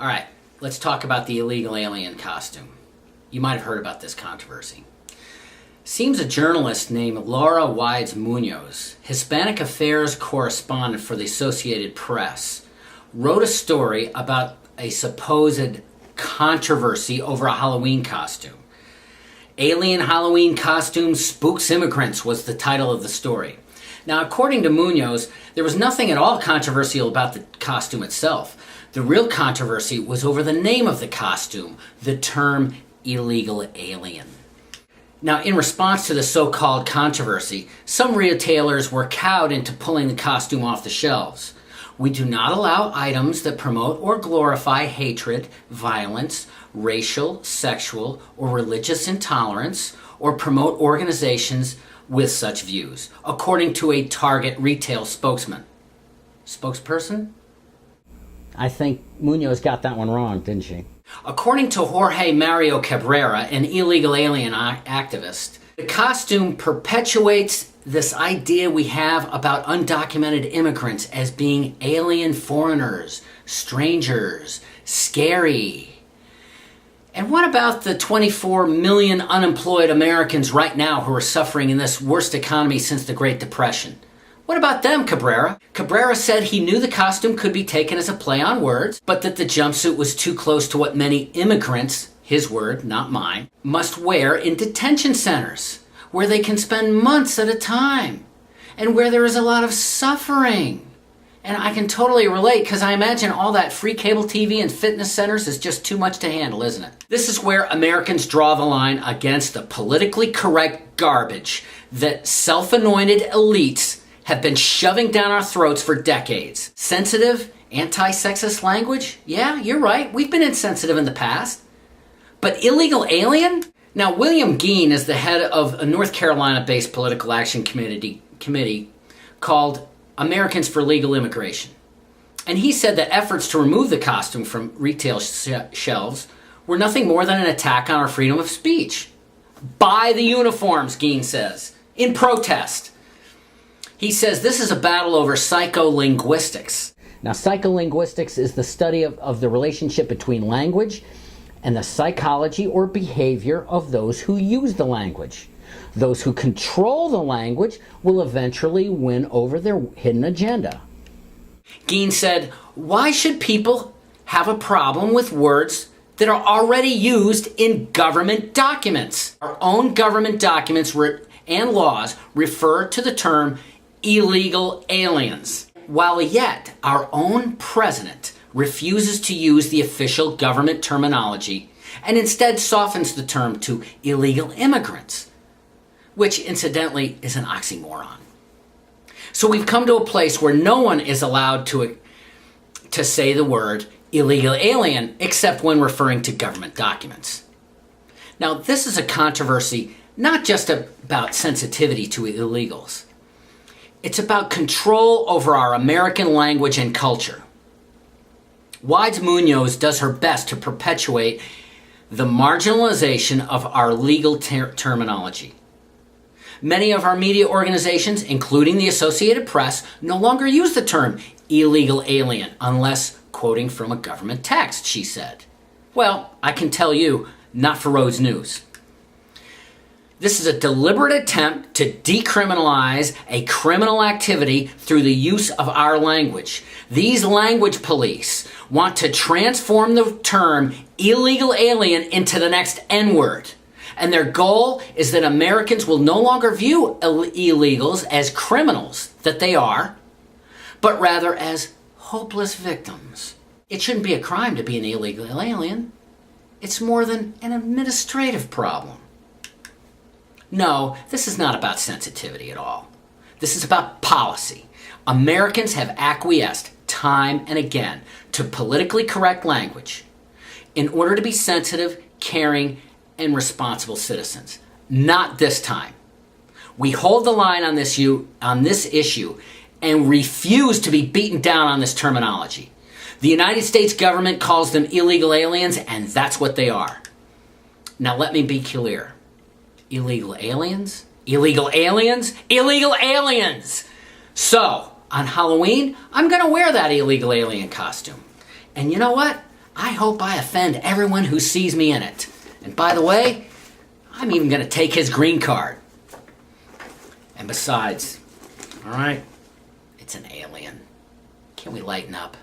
All right, let's talk about the illegal alien costume. You might have heard about this controversy. Seems a journalist named Laura Wides Munoz, Hispanic affairs correspondent for the Associated Press, wrote a story about a supposed controversy over a Halloween costume. Alien Halloween Costume Spooks Immigrants was the title of the story. Now, according to Munoz, there was nothing at all controversial about the costume itself. The real controversy was over the name of the costume, the term illegal alien. Now, in response to the so-called controversy, some retailers were cowed into pulling the costume off the shelves. We do not allow items that promote or glorify hatred, violence, racial, sexual, or religious intolerance, or promote organizations with such views, according to a Target retail spokesperson. I think Munoz got that one wrong, didn't she? According to Jorge Mario Cabrera, an illegal alien activist, the costume perpetuates this idea we have about undocumented immigrants as being alien foreigners, strangers, scary. And what about the 24 million unemployed Americans right now who are suffering in this worst economy since the Great Depression? What about them, Cabrera? Cabrera said he knew the costume could be taken as a play on words, but that the jumpsuit was too close to what many immigrants, his word, not mine, must wear in detention centers, where they can spend months at a time, and where there is a lot of suffering. And I can totally relate, because I imagine all that free cable TV and fitness centers is just too much to handle, isn't it? This is where Americans draw the line against the politically correct garbage that self-anointed elites have been shoving down our throats for decades. Sensitive, anti-sexist language? Yeah, you're right. We've been insensitive in the past. But illegal alien? Now, William Geen is the head of a North Carolina-based political action committee called Americans for Legal Immigration. And he said that efforts to remove the costume from retail shelves were nothing more than an attack on our freedom of speech. Buy the uniforms, Geen says, in protest. He says this is a battle over psycholinguistics. Now, psycholinguistics is the study of the relationship between language and the psychology or behavior of those who use the language. Those who control the language will eventually win over their hidden agenda. Geen said, why should people have a problem with words that are already used in government documents? Our own government documents and laws refer to the term illegal aliens, while yet our own president refuses to use the official government terminology and instead softens the term to illegal immigrants, which incidentally is an oxymoron. So we've come to a place where no one is allowed to say the word illegal alien except when referring to government documents. Now, this is a controversy not just about sensitivity to illegals. It's about control over our American language and culture. Wides Munoz does her best to perpetuate the marginalization of our legal terminology. Many of our media organizations, including the Associated Press, no longer use the term illegal alien unless quoting from a government text, she said. Well, I can tell you, not for Rhodes News. This is a deliberate attempt to decriminalize a criminal activity through the use of our language. These language police want to transform the term illegal alien into the next N-word. And their goal is that Americans will no longer view illegals as criminals that they are, but rather as hopeless victims. It shouldn't be a crime to be an illegal alien. It's more than an administrative problem. No, this is not about sensitivity at all. This is about policy. Americans have acquiesced time and again to politically correct language in order to be sensitive, caring, and responsible citizens. Not this time. We hold the line on this issue and refuse to be beaten down on this terminology. The United States government calls them illegal aliens, and that's what they are. Now let me be clear. Illegal aliens? Illegal aliens? Illegal aliens! So, on Halloween, I'm going to wear that illegal alien costume. And you know what? I hope I offend everyone who sees me in it. And by the way, I'm even going to take his green card. And besides, all right, it's an alien. Can't we lighten up?